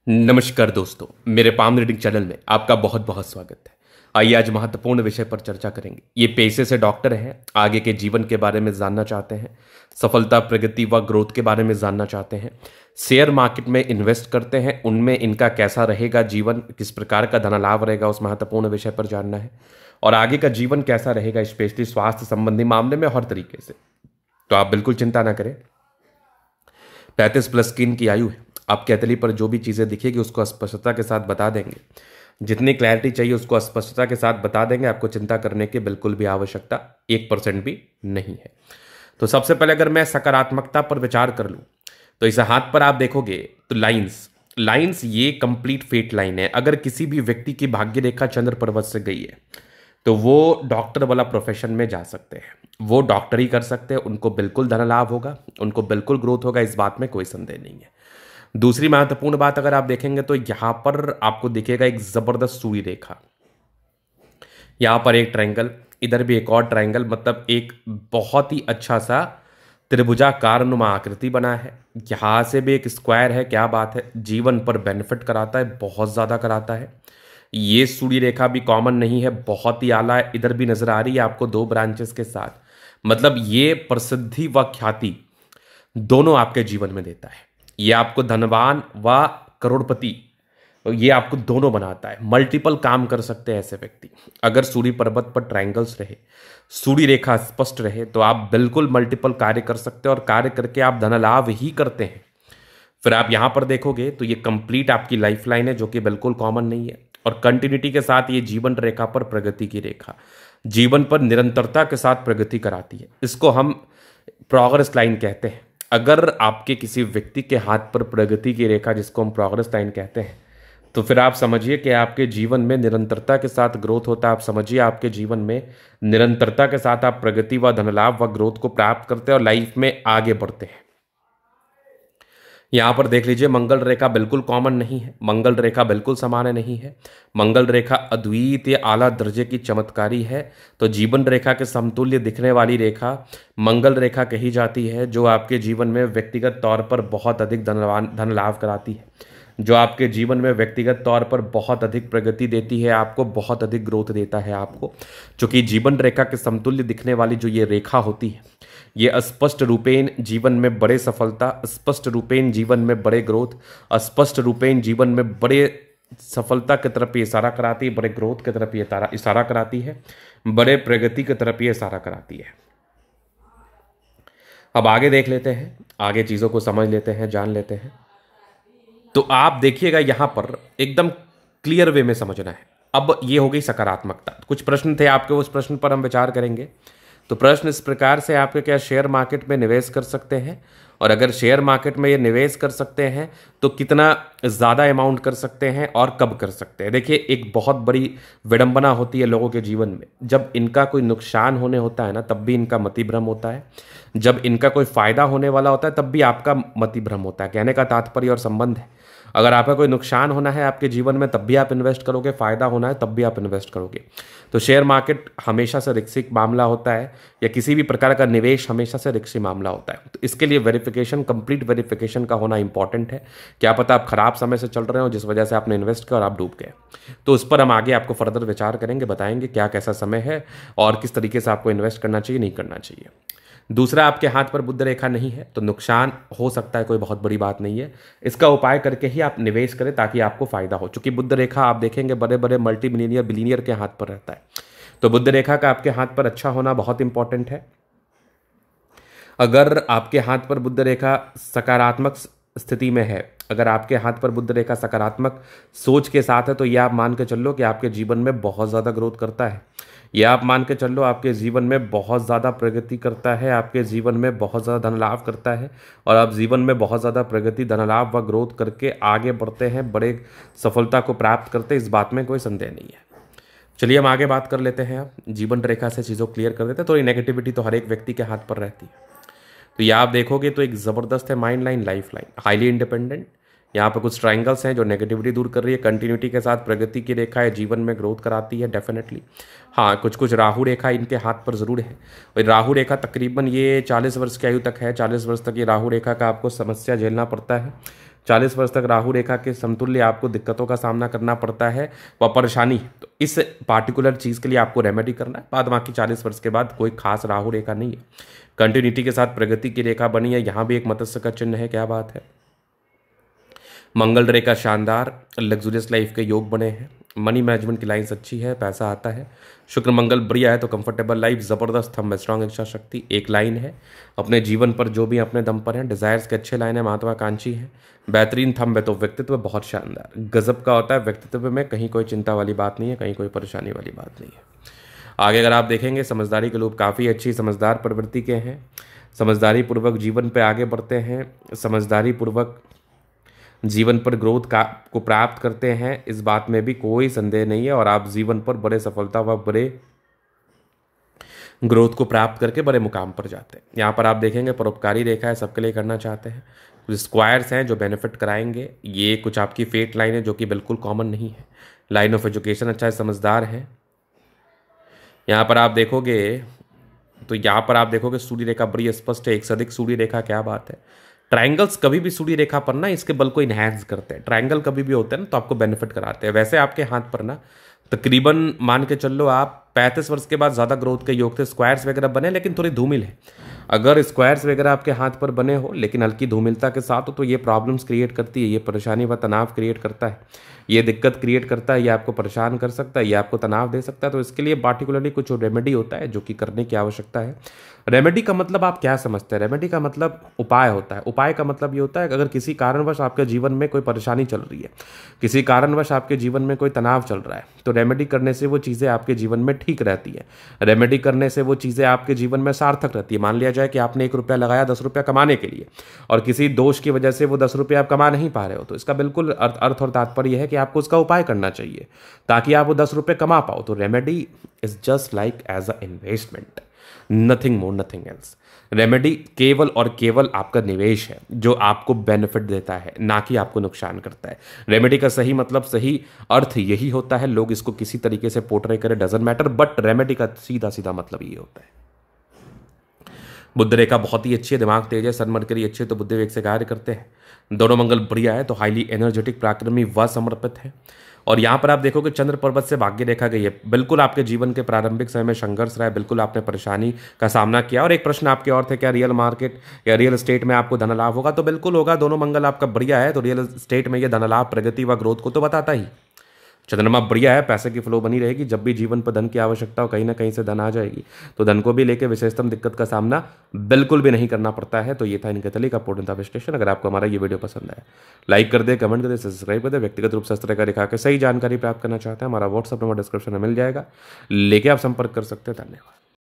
नमस्कार दोस्तों, मेरे पाम रीडिंग चैनल में आपका बहुत बहुत स्वागत है। आइए आज महत्वपूर्ण विषय पर चर्चा करेंगे। ये पेशे से डॉक्टर हैं, आगे के जीवन के बारे में जानना चाहते हैं, सफलता, प्रगति व ग्रोथ के बारे में जानना चाहते हैं, शेयर मार्केट में इन्वेस्ट करते हैं, उनमें इनका कैसा रहेगा जीवन, किस प्रकार का धन लाभ रहेगा, उस महत्वपूर्ण विषय पर जानना है और आगे का जीवन कैसा रहेगा, स्पेशली स्वास्थ्य संबंधी मामले में हर तरीके से। तो आप बिल्कुल चिंता ना करें। 35+ की इनकी आयु है। आपके हथेली पर जो भी चीज़ें दिखेगी उसको स्पष्टता के साथ बता देंगे। जितनी क्लैरिटी चाहिए उसको स्पष्टता के साथ बता देंगे। आपको चिंता करने की बिल्कुल भी आवश्यकता 1% भी नहीं है। तो सबसे पहले अगर मैं सकारात्मकता पर विचार कर लूँ तो इस हाथ पर आप देखोगे तो लाइंस ये कंप्लीट फेट लाइन है। अगर किसी भी व्यक्ति की भाग्य रेखा चंद्र पर्वत से गई है तो वो डॉक्टर वाला प्रोफेशन में जा सकते हैं, वो डॉक्टरी कर सकते हैं, उनको बिल्कुल धन लाभ होगा, उनको बिल्कुल ग्रोथ होगा, इस बात में कोई संदेह नहीं है। दूसरी महत्वपूर्ण बात अगर आप देखेंगे तो यहां पर आपको दिखेगा एक जबरदस्त सूर्य रेखा, यहां पर एक ट्रायंगल, इधर भी एक और ट्रायंगल, मतलब एक बहुत ही अच्छा सा त्रिभुजाकार नुमा आकृति बना है। यहां से भी एक स्क्वायर है। क्या बात है, जीवन पर बेनिफिट कराता है, बहुत ज्यादा कराता है। ये सूर्य रेखा भी कॉमन नहीं है, बहुत ही आला है। इधर भी नजर आ रही है आपको 2 ब्रांचेस के साथ, मतलब ये प्रसिद्धि व ख्याति दोनों आपके जीवन में देता है। ये आपको धनवान व करोड़पति, ये आपको दोनों बनाता है। मल्टीपल काम कर सकते हैं ऐसे व्यक्ति। अगर सूर्य पर्वत पर ट्रायंगल्स रहे, सूर्य रेखा स्पष्ट रहे तो आप बिल्कुल मल्टीपल कार्य कर सकते हैं और कार्य करके आप धन लाभ ही करते हैं। फिर आप यहां पर देखोगे तो ये कंप्लीट आपकी लाइफ लाइन है जो कि बिल्कुल कॉमन नहीं है और कंटिन्यूटी के साथ ये जीवन रेखा पर प्रगति की रेखा, जीवन पर निरंतरता के साथ प्रगति कराती है। इसको हम प्रोग्रेस लाइन कहते हैं। अगर आपके किसी व्यक्ति के हाथ पर प्रगति की रेखा, जिसको हम प्रोग्रेस लाइन कहते हैं, तो फिर आप समझिए कि आपके जीवन में निरंतरता के साथ ग्रोथ होता है। आप समझिए आपके जीवन में निरंतरता के साथ आप प्रगति व धन लाभ व ग्रोथ को प्राप्त करते हैं और लाइफ में आगे बढ़ते हैं। यहां पर देख लीजिए, मंगल रेखा बिल्कुल कॉमन नहीं है, मंगल रेखा बिल्कुल सामान्य नहीं है। मंगल रेखा अद्वितीय आला दर्जे की चमत्कारी है। तो जीवन रेखा के समतुल्य दिखने वाली रेखा मंगल रेखा कही जाती है, जो आपके जीवन में व्यक्तिगत तौर पर बहुत अधिक धन लाभ कराती है, जो आपके जीवन में व्यक्तिगत तौर पर बहुत अधिक प्रगति देती है, आपको बहुत अधिक ग्रोथ देता है आपको। चूंकि जीवन रेखा के समतुल्य दिखने वाली जो ये रेखा होती है, ये स्पष्ट रूपेण जीवन में बड़े सफलता, स्पष्ट रूपेण जीवन में बड़े ग्रोथ, स्पष्ट रूपेण जीवन में बड़े सफलता की तरफ ये इशारा कराती है, बड़े ग्रोथ की तरफ ये इशारा कराती है, बड़े प्रगति की तरफ ये इशारा कराती है। अब आगे देख लेते हैं, आगे चीज़ों को समझ लेते हैं, जान लेते हैं। तो आप देखिएगा यहां पर एकदम क्लियर वे में समझना है। अब ये हो गई सकारात्मकता। कुछ प्रश्न थे आपके, उस प्रश्न पर हम विचार करेंगे। तो प्रश्न इस प्रकार से आपके, क्या शेयर मार्केट में निवेश कर सकते हैं, और अगर शेयर मार्केट में ये निवेश कर सकते हैं तो कितना ज़्यादा अमाउंट कर सकते हैं और कब कर सकते हैं। देखिए, एक बहुत बड़ी विडंबना होती है लोगों के जीवन में, जब इनका कोई नुकसान होने होता है ना तब भी इनका मतिभ्रम होता है, जब इनका कोई फायदा होने वाला होता है तब भी आपका मतिभ्रम होता है। कहने का तात्पर्य और संबंध है, अगर आपका कोई नुकसान होना है आपके जीवन में तब भी आप इन्वेस्ट करोगे, फायदा होना है तब भी आप इन्वेस्ट करोगे। तो शेयर मार्केट हमेशा से रिस्की मामला होता है, या किसी भी प्रकार का निवेश हमेशा से रिस्की मामला होता है। तो इसके लिए वेरिफिकेशन, कंप्लीट वेरिफिकेशन का होना इंपॉर्टेंट है। क्या पता आप खराब समय से चल रहे हो जिस वजह से आपने इन्वेस्ट किया और आप डूब गए। तो उस पर हम आगे आपको फर्दर विचार करेंगे, बताएंगे क्या कैसा समय है और किस तरीके से आपको इन्वेस्ट करना चाहिए, नहीं करना चाहिए। दूसरा, आपके हाथ पर बुध रेखा नहीं है तो नुकसान हो सकता है, कोई बहुत बड़ी बात नहीं है। इसका उपाय करके ही आप निवेश करें ताकि आपको फायदा हो। चूंकि बुध रेखा आप देखेंगे बड़े बड़े मल्टी मिलियनियर बिलियनियर के हाथ पर रहता है, तो बुध रेखा का आपके हाथ पर अच्छा होना बहुत इंपॉर्टेंट है। अगर आपके हाथ पर बुध रेखा सकारात्मक स्थिति में है, अगर आपके हाथ पर बुध रेखा सकारात्मक सोच के साथ है, तो यह आप मान के चल लो कि आपके जीवन में बहुत ज़्यादा ग्रोथ करता है। ये आप मान के चल लो आपके जीवन में बहुत ज़्यादा प्रगति करता है, आपके जीवन में बहुत ज़्यादा धन लाभ करता है, और आप जीवन में बहुत ज़्यादा प्रगति, धन लाभ व ग्रोथ करके आगे बढ़ते हैं, बड़े सफलता को प्राप्त करते हैं, इस बात में कोई संदेह नहीं है। चलिए हम आगे बात कर लेते हैं। आप जीवन रेखा से चीज़ों क्लियर कर देते हैं। थोड़ी नेगेटिविटी तो हर एक व्यक्ति के हाथ पर रहती है। तो ये आप देखोगे तो एक ज़बरदस्त है mind line, life line, highly independent. यहाँ पर कुछ ट्रायंगल्स हैं जो नेगेटिविटी दूर कर रही है, कंटिन्यूटी के साथ प्रगति की रेखा है, जीवन में ग्रोथ कराती है डेफिनेटली। हाँ, कुछ कुछ राहु रेखा इनके हाथ पर जरूर है, और राहु रेखा तकरीबन ये 40 वर्ष की आयु तक है। 40 वर्ष तक ये राहु रेखा का आपको समस्या झेलना पड़ता है। 40 वर्ष तक राहु रेखा के समतुल्य आपको दिक्कतों का सामना करना पड़ता है व परेशानी, तो इस पार्टिकुलर चीज़ के लिए आपको रेमेडी करना है। बाद बाकी 40 वर्ष के बाद कोई खास राहु रेखा नहीं है, कंटिन्यूटी के साथ प्रगति की रेखा बनी है। यहाँ भी एक मत्स्य का चिन्ह है, क्या बात है। मंगल रेखा शानदार, लग्जूरियस लाइफ के योग बने हैं, मनी मैनेजमेंट की लाइन्स अच्छी है, पैसा आता है। शुक्र मंगल बढ़िया है तो कंफर्टेबल लाइफ, ज़बरदस्त थंब, स्ट्रांग इच्छा शक्ति, एक लाइन है। अपने जीवन पर जो भी अपने दम पर हैं, डिजायर्स के अच्छे लाइन है, महत्वाकांक्षी है, बेहतरीन थंब है। तो व्यक्तित्व बहुत शानदार गजब का होता है व्यक्तित्व में, कहीं कोई चिंता वाली बात नहीं है, कहीं कोई परेशानी वाली बात नहीं है। आगे अगर आप देखेंगे समझदारी के लोग काफ़ी अच्छी समझदार प्रवृत्ति के हैं, समझदारी पूर्वक जीवन पे आगे बढ़ते हैं, समझदारी पूर्वक जीवन पर ग्रोथ को प्राप्त करते हैं, इस बात में भी कोई संदेह नहीं है। और आप जीवन पर बड़े सफलता व बड़े ग्रोथ को प्राप्त करके बड़े मुकाम पर जाते हैं। यहाँ पर आप देखेंगे परोपकारी रेखा है, सबके लिए करना चाहते हैं। कुछ स्क्वायर्स हैं जो बेनिफिट कराएंगे, ये कुछ आपकी फेट लाइन है जो कि बिल्कुल कॉमन नहीं है। लाइन ऑफ एजुकेशन अच्छा है, समझदार है। यहाँ पर आप देखोगे तो यहाँ पर आप देखोगे सूर्य रेखा बड़ी स्पष्ट है, एक से अधिक सूर्य रेखा, क्या बात है। ट्रायंगल्स कभी भी सूर्य रेखा पर ना इसके बल को इन्हेंस करते हैं, ट्रायंगल कभी भी होते हैं ना तो आपको बेनिफिट कराते हैं। वैसे आपके हाथ पर ना तकरीबन मान के चल लो आप 35 वर्ष के बाद ज़्यादा ग्रोथ के योग थे, स्क्वायर्स वगैरह बने लेकिन थोड़ी धूमिल है। अगर स्क्वायर्स वगैरह आपके हाथ पर बने हो लेकिन हल्की धूमिलता के साथ हो तो ये प्रॉब्लम्स क्रिएट करती है, ये परेशानी व तनाव क्रिएट करता है, ये दिक्कत क्रिएट करता है, ये आपको परेशान कर सकता है, ये आपको तनाव दे सकता है। तो इसके लिए पार्टिकुलरली कुछ रेमेडी होता है जो कि करने की आवश्यकता है। रेमेडी का मतलब आप क्या समझते हैं? रेमेडी का मतलब उपाय होता है। उपाय का मतलब ये होता है कि अगर किसी कारणवश आपके जीवन में कोई परेशानी चल रही है, किसी कारणवश आपके जीवन में कोई तनाव चल रहा है, तो रेमेडी करने से वो चीज़ें आपके जीवन में ठीक रहती है। रेमेडी करने से वो चीज़ें आपके जीवन में सार्थक रहती है। मान लिया जाए कि आपने 1 रुपया लगाया 10 रुपया कमाने के लिए और किसी दोष की वजह से वो 10 रुपये आप कमा नहीं पा रहे हो, तो इसका बिल्कुल अर्थ और तात्पर्य है कि आपको उसका उपाय करना चाहिए ताकि आप वो 10 रुपये कमा पाओ। तो remedy is just like as a investment, nothing more nothing else. Remedy केवल और केवल आपका निवेश है जो आपको बेनिफिट देता है, ना कि आपको नुकसान करता है। रेमेडी का सही मतलब, सही अर्थ यही होता है। लोग इसको किसी तरीके से पोर्ट्रे करें, डजंट मैटर, बट रेमेडी का सीधा सीधा मतलब ये होता है। बुध रेखा बहुत ही अच्छी है, दिमाग तेज है, सन मरकरी अच्छे तो बुद्ध वेग से कार्य करते हैं। दोनों मंगल बढ़िया है तो हाईली एनर्जेटिक, पराक्रमी व समर्पित है। और यहाँ पर आप देखोगे चंद्र पर्वत से भाग्य रेखा गई है। बिल्कुल आपके जीवन के प्रारंभिक समय में संघर्ष रहा है, बिल्कुल आपने परेशानी का सामना किया। और एक प्रश्न आपके और थे, क्या रियल मार्केट या रियल एस्टेट में आपको धन लाभ होगा? तो बिल्कुल होगा। दोनों मंगल आपका बढ़िया है तो रियल एस्टेट में यह धन लाभ, प्रगति व ग्रोथ को तो बताता ही। चंद्रमा बढ़िया है, पैसे की फ्लो बनी रहेगी। जब भी जीवन पर धन की आवश्यकता हो, कहीं ना कहीं से धन आ जाएगी, तो धन को भी लेकर विशेषतम दिक्कत का सामना बिल्कुल भी नहीं करना पड़ता है। तो ये था इनके तले का पूर्णता विश्लेषण। अगर आपको हमारा ये वीडियो पसंद आए, लाइक कर दे, कमेंट कर दे, सब्सक्राइब कर दे। व्यक्तिगत रूप से इस तरह का दिखा के सही जानकारी प्राप्त करना चाहते हैं, हमारा व्हाट्सअप नंबर डिस्क्रिप्शन में मिल जाएगा, लेके आप संपर्क कर सकते हैं। धन्यवाद।